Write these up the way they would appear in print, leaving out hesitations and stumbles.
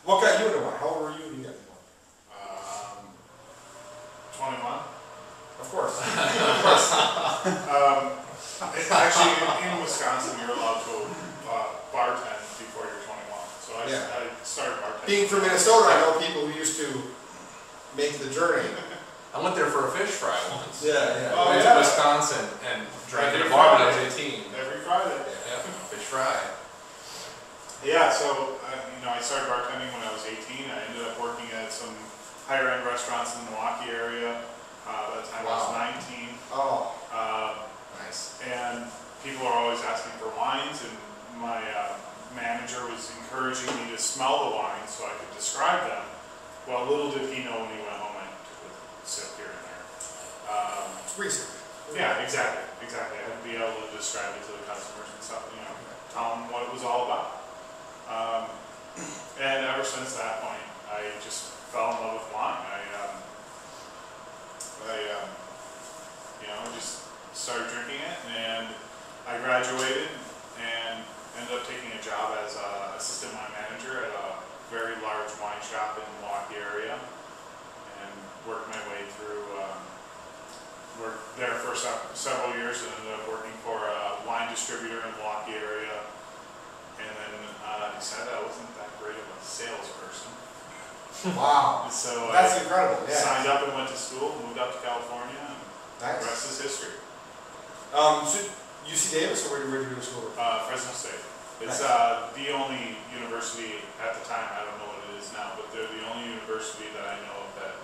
What got you into wine? How old were you when you got into wine? 21. Of course. Actually, in Wisconsin, you're allowed to bartend before you're 21. So I started bartending. Being from Minnesota, I know people who used to make the journey. I went there for a fish fry once. Yeah. I went to Wisconsin and drank at a bar when I was 18. Every Friday. Yeah, fish fry. Yeah, so I started bartending when I was 18. I ended up working at some higher-end restaurants in the Milwaukee area. By the time I was 19. Oh. Nice. And people are always asking for wines, and my manager was encouraging me to smell the wines so I could describe them. Well, little did he know when he went home I took a sip here and there. It's recent. Yeah, exactly. I had to be able to describe it to the customers and stuff, tell them what it was all about. And ever since that point, I just fell in love with wine. I just started drinking it, and I graduated and ended up taking a job as an assistant wine manager at a very large wine shop in the Milwaukee area, and worked my way through, worked there for several years, and ended up working for a wine distributor in the Milwaukee area, and then decided I wasn't that great of a salesperson. Wow. So that's incredible. Yeah. Signed up and went to school, moved up to California, and the rest is history. So UC Davis, or where did you go to school? Fresno State. It's the only university at the time, I don't know what it is now, but they're the only university that I know of that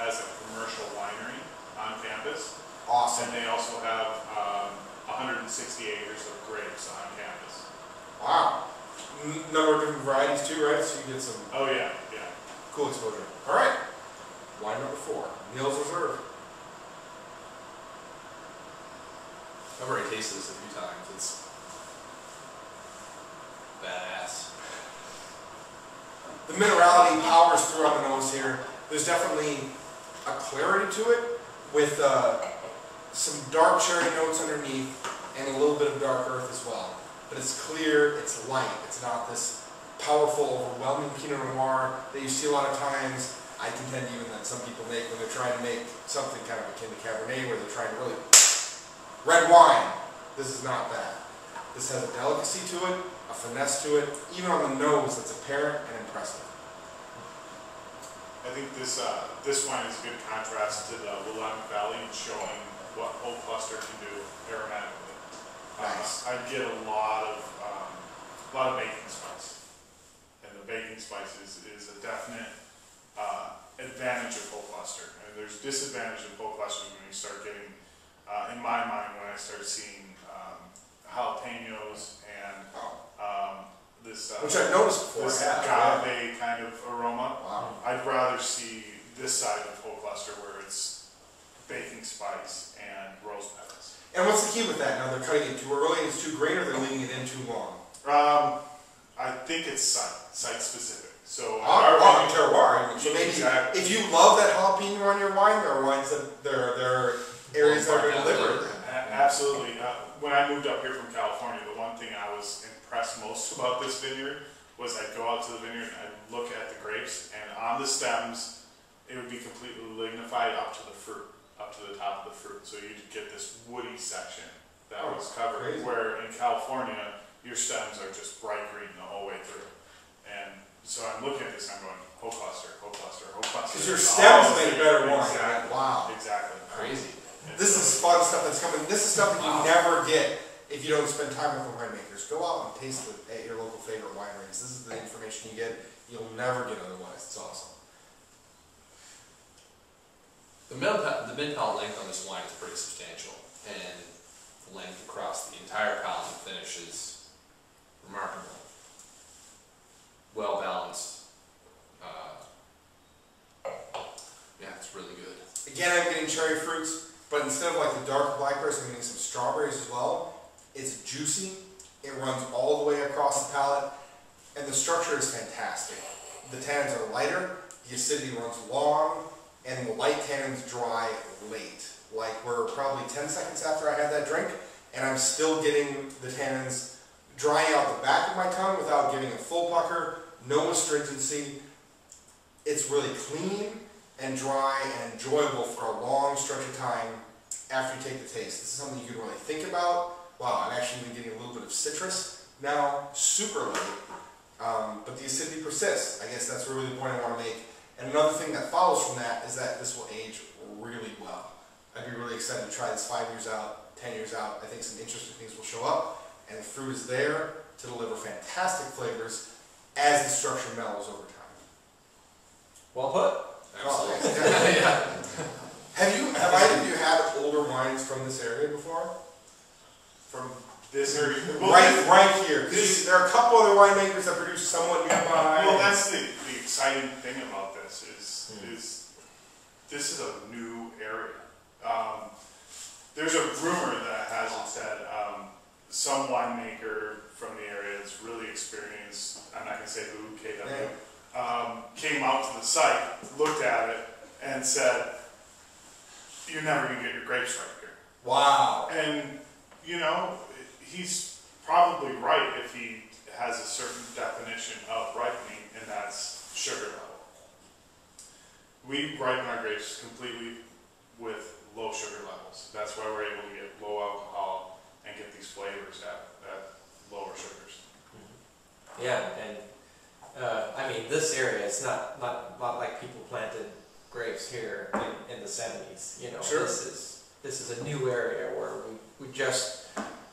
has a commercial winery on campus. Awesome. And they also have 160 acres of grapes on campus. Wow. Number of different varieties too, right? So you get some cool exposure. All right. Wine number 4, Nils Reserve. I've already tasted this a few times. It's badass. The minerality powers through on the nose here. There's definitely a clarity to it with some dark cherry notes underneath and a little bit of dark earth as well. But it's clear, it's light. It's not this powerful, overwhelming Pinot Noir that you see a lot of times. I contend even that some people make when they're trying to make something kind of akin to Cabernet, where they're trying to really red wine. This is not that. This has a delicacy to it, a finesse to it, even on the nose that's apparent and impressive. I think this wine is a good contrast to the Willamette Valley and showing what whole cluster can do aromatically. Nice. I get a lot of baking spice, and the baking spice is a definite advantage of whole cluster. And there's disadvantage of whole clusters when you start getting, in my mind, when I start seeing jalapenos and this which I've noticed before. this agave kind of aroma. Wow. I'd rather see this side of whole cluster where it's baking spice and rose petals. And what's the key with that? Now they're cutting it too early and it's too green, or they're leaving it in too long? I think it's site specific. So terroir. So maybe if you love that jalapeno on your wine, there are wines that there are areas that are going to deliver it. Absolutely. When I moved up here from California, the one thing I was impressed most about this vineyard was I'd go out to the vineyard and I'd look at the grapes, and on the stems, it would be completely lignified up to the fruit, up to the top of the fruit. So you'd get this woody section that was covered, crazy. where in California, your stems are just bright green the whole way through. And so I'm looking at this and I'm going, whole cluster, whole cluster, whole cluster. Because your stems make better wine. Exactly. Wow. Exactly. Crazy. This is fun stuff that's coming. This is stuff that you never get if you don't spend time with the winemakers. Go out and taste it at your local favorite wineries. This is the information you get. You'll never get otherwise. It's awesome. The mid-palate length on this wine is pretty substantial, and the length across the entire palate and finish is remarkable. Well balanced. Yeah, it's really good. Again, I'm getting cherry fruits, but instead of like the dark blackberries, I'm getting some strawberries as well. It's juicy. It runs all the way across the palate, and the structure is fantastic. The tannins are lighter, the acidity runs long, and the light tannins dry late. Like we're probably 10 seconds after I had that drink, and I'm still getting the tannins drying out the back of my tongue without giving a full pucker, no astringency. It's really clean and dry and enjoyable for a long stretch of time after you take the taste. This is something you can really think about. Wow, I'm actually even getting a little bit of citrus now, super light, but the acidity persists. I guess that's really the point I want to make. And another thing that follows from that is that this will age really well. I'd be really excited to try this 5 years out, 10 years out. I think some interesting things will show up, and the fruit is there to deliver fantastic flavors as the structure mellows over time. Well put. Absolutely. Yeah. Have either of you had older wines from this area before? From this area? Right here. Because there are a couple other winemakers that produce somewhat nearby. Well, that's the exciting thing about this is this is a new area. There's a rumor that has it said some winemaker from the area that's really experienced, I'm not going to say who, KW, came out to the site, looked at it, and said, "You're never going to get your grapes right here." Wow. And, you know, he's probably right if he has a certain definition of ripening, and that's sugar level. We ripen our grapes completely with low sugar levels. That's why we're able to get low alcohol and get these flavors at lower sugars. Yeah, and I mean, this area, it's not like people planted grapes here in the 70s. You know, Sure. this is a new area where we just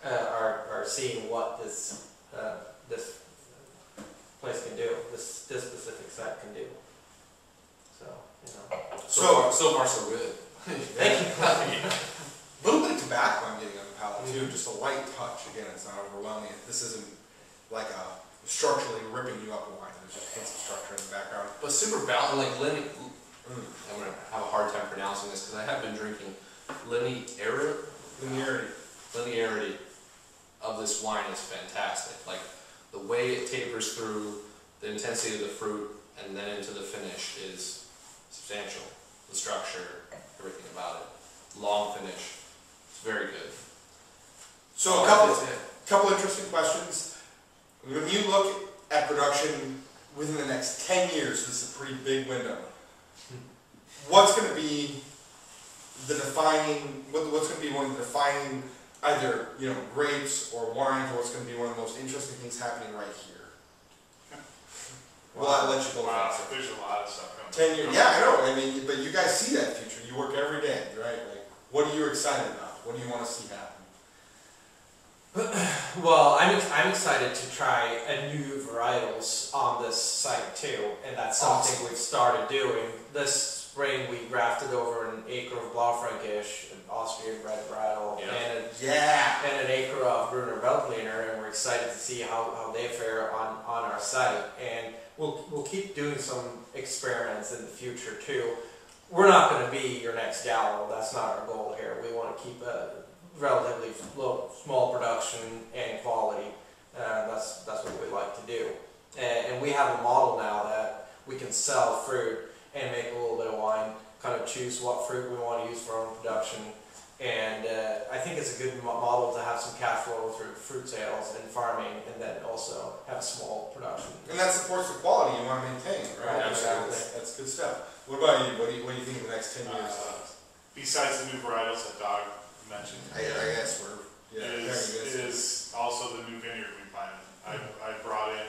are seeing what this place can do. This specific site can do. So, you know. So far so good. Thank you. A little bit of tobacco I'm getting on the palate too, just a light touch. Again, it's not overwhelming. This isn't like a structurally ripping you up a wine. There's just hints of structure in the background. But super balanced, like I'm gonna have a hard time pronouncing this because I have been drinking linearity of this wine is fantastic. Like the way it tapers through, the intensity of the fruit, and then into the finish is substantial. The structure, everything about it. Long finish. It's very good. So a couple interesting questions. When you look at production within the next 10 years, this is a pretty big window. What's going to be the defining? What's going to be one of the defining either grapes or wines, or what's going to be one of the most interesting things happening right here? Well, I'll let you go. Wow, there's a lot of stuff coming. 10 years, yeah, I know. I mean, but you guys see that future. You work every day, right? Like, what are you excited about? What do you want to see happen? Well, I'm excited to try new varietals on this site too, and that's something we've started doing. This spring we grafted over an acre of Blaufränkisch, an Austrian red varietal, and an acre of Gruner Veltliner, and we're excited to see how they fare on our site. And we'll keep doing some experiments in the future too. We're not going to be your next Gallo. That's not our goal here. We want to keep a relatively small production and quality. That's what we like to do. And we have a model now that we can sell fruit and make a little bit of wine, kind of choose what fruit we want to use for our own production. And I think it's a good model to have some cash flow through fruit sales and farming, and then also have a small production. And that supports the quality you want to maintain, right? Exactly. That's good stuff. What about you? What do you think of the next 10 years? Besides the new varietals that Doug mentioned, I guess is also the new vineyard we planted. I brought in,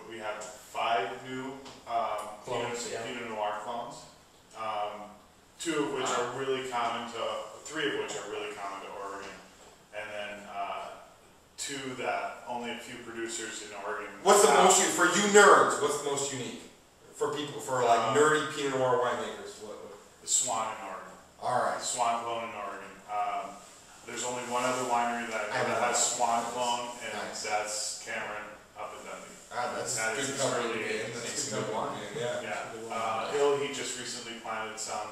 we have 5 new Pinot Noir clones, 3 of which are really common to Oregon, and then 2 that only a few producers in Oregon. What's the most for you nerds? What's the most unique for people like nerdy Pinot Noir winemakers? The Swan in Oregon. All right. The Swan clone in Oregon. There's only one other winery that has Swan clone, and that's Cameron up in Dundee. That's good company. That's good company. Yeah. He just recently planted some,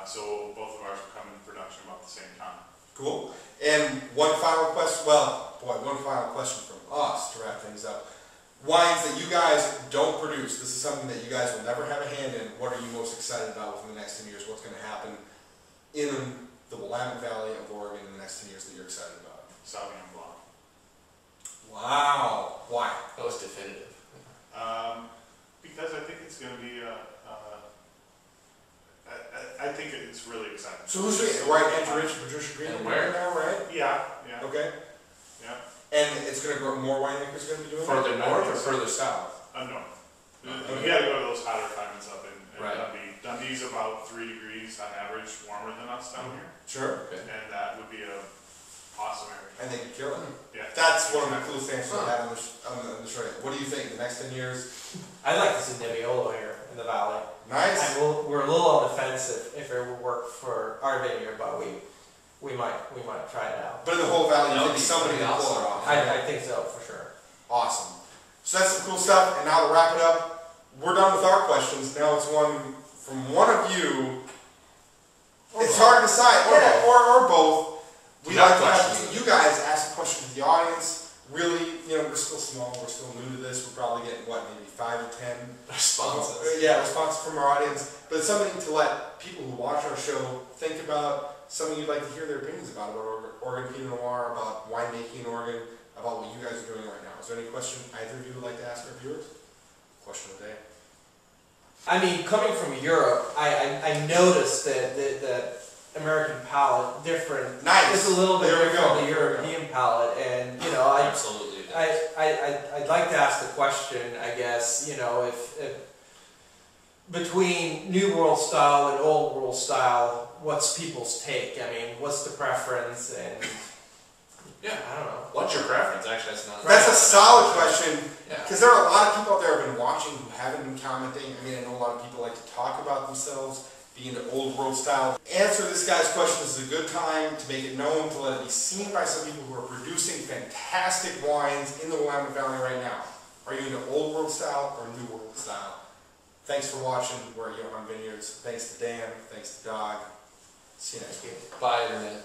so both of ours will come into production about the same time. Cool. And one final question. One final question from us to wrap things up. Wines that you guys don't produce. This is something that you guys will never have a hand in. What are you most excited about within the next 10 years? What's going to happen in the Willamette Valley of Oregon in the next 10 years that you're excited about? Sauvignon Blanc. Wow. Why? That was definitive. Because I think it's going to be I think it's really exciting. So who's doing it? Right, Andrew Rich and Patricia Green And right where? now, right? Yeah, yeah, Okay. yeah. And it's going to grow, more winemakers going to be doing it? Further north or further south? North. Okay. You got to go to those hotter climates up in Right. Dundee. Dundee's about 3 degrees on average warmer than us down here, Sure. Okay. and that would be a awesome area. And they can kill it. Yeah. That's one of the coolest answers I had on the show. What do you think, the next 10 years? I'd like to see Nebbiolo here in the valley. Nice. We're a little on the fence if it would work for our vineyard, but we might try it out. But in the whole valley, That you would think be somebody pretty can pull awesome. it off. I think so, for sure. Awesome. So that's some cool stuff. And now to wrap it up, we're done with our questions. Now it's one from one of you. It's hard to decide, or both. We Not like to have questions. you guys ask a question to the audience. Really, we're still small. We're still new to this. We're probably getting maybe 5 to 10 Responses. responses from our audience. But it's something to let people who watch our show think about. Something you'd like to hear their opinions about Oregon Pinot Noir, about winemaking in Oregon, about what you guys are doing right now. Is there any question either of you would like to ask our viewers? Question of the day. I mean, coming from Europe, I noticed that the American palate different. Nice. It's a little bit There we different go. from the European palate, and Absolutely. I'd like to ask the question, I guess, if between New World style and Old World style, what's people's take? I mean, what's the preference? And Yeah. I don't know. What's your preference? Actually, That's a solid question, Yeah. because there are a lot of people out there who have been watching who haven't been commenting. I mean, I know a lot of people like to talk about themselves, being the old world style. Answer this guy's question. This is a good time to make it known, to let it be seen by some people who are producing fantastic wines in the Willamette Valley right now. Are you into old world style or new world style? Thanks for watching. We're at Johan Vineyards. Thanks to Dan. Thanks to Dog. See you next week. Bye, Internet.